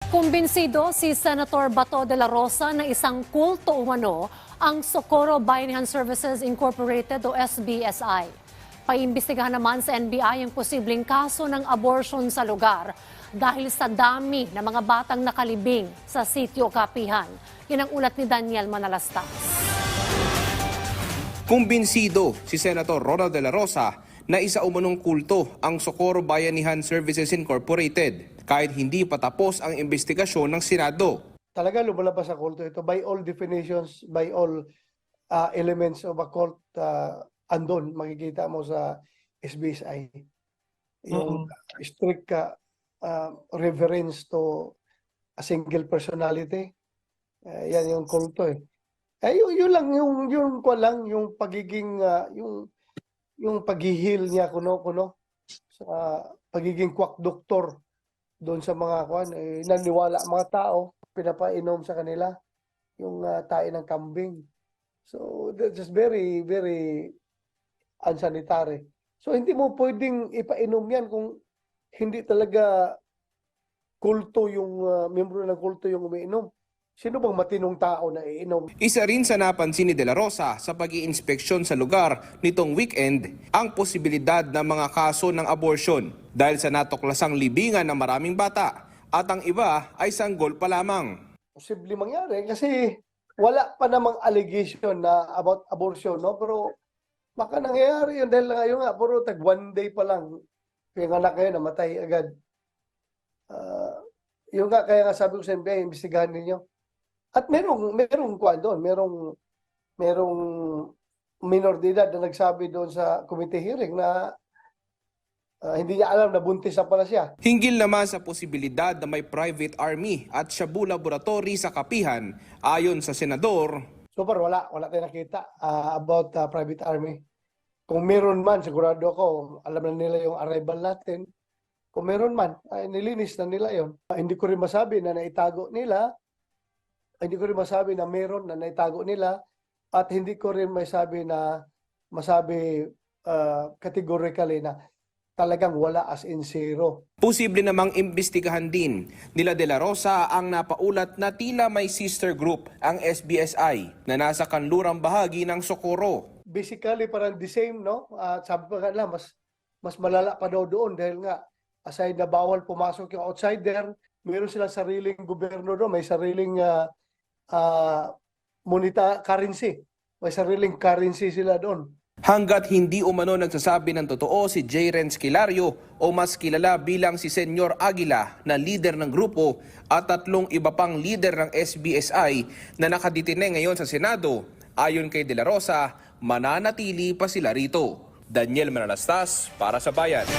Kumbinsido si Senator Bato de la Rosa na isang kulto umano ang Socorro Bayanihan Services Incorporated o SBSI. Paimbestigahan naman sa NBI ang posibleng kaso ng abortion sa lugar dahil sa dami ng mga batang nakalibing sa sitio Kapihan. Yan ang ulat ni Daniel Manalastas. Kumbinsido si Senator Ronald de la Rosa na isa umanong kulto ang Socorro Bayanihan Services Incorporated kahit hindi pa tapos ang investigasyon ng Senado. Talaga lumalabas sa kulto ito by all definitions, by all elements of a cult, andon makikita mo sa SBSI. Yung strict reverence to a single personality. Yan yung kulto eh. Yun lang yung pagiging yung paghihil niya kuno sa pagiging quack doctor doon sa mga naniwala mga tao, pinapainom sa kanila yung tae ng kambing. So that's just very very unsanitary. So hindi mo pwedeng ipainom yan kung hindi talaga kulto yung miyembro ng kulto yung umiinom. Sino bang matinong tao na iinom? Isa rin sa napansin ni De La Rosa sa pag-iinspeksyon sa lugar nitong weekend ang posibilidad ng mga kaso ng abortion dahil sa natuklasang libingan ng maraming bata at ang iba ay sanggol pa lamang. Posible mangyari kasi wala pa namang allegation na about abortion, no? Pero baka nangyayari yun dahil ngayon nga puro tag one day pa lang yung anak ngayon namatay agad. Yung nga kaya nga sabi ko sa NBI, imbestigahan ninyo. At merong kuwan doon, merong minor de edad na nagsabi doon sa committee hearing na hindi niya alam na buntis na pala siya. Hinggil naman sa posibilidad na may private army at shabu laboratory sa Kapihan ayon sa senador. So far wala tayong nakita about private army. Kung meron man, sigurado ako, alam na nila yung arrival natin. Kung meron man, nilinis na nila yon. Hindi ko rin masabi na naitago nila. Hindi ko rin masabi na meron na naitago nila at hindi ko rin masabi categorically na talagang wala as in zero. Posible namang imbestigahan din nila De La Rosa ang napaulat na tila may sister group ang SBSI na nasa kanlurang bahagi ng Socorro. Basically parang the same, no? Sabi pa nga mas malala pa daw doon dahil nga aside na bawal pumasok yung outsider, meron silang sariling gobyerno doon, may sariling currency. May sariling currency sila doon. Hanggat hindi umano nagsasabi ng totoo si J. Renz Kilario o mas kilala bilang si Senyor Aguila na leader ng grupo at 3 iba pang leader ng SBSI na nakadetine ngayon sa Senado, ayon kay De La Rosa, mananatili pa sila rito. Daniel Manalastas para sa Bayan.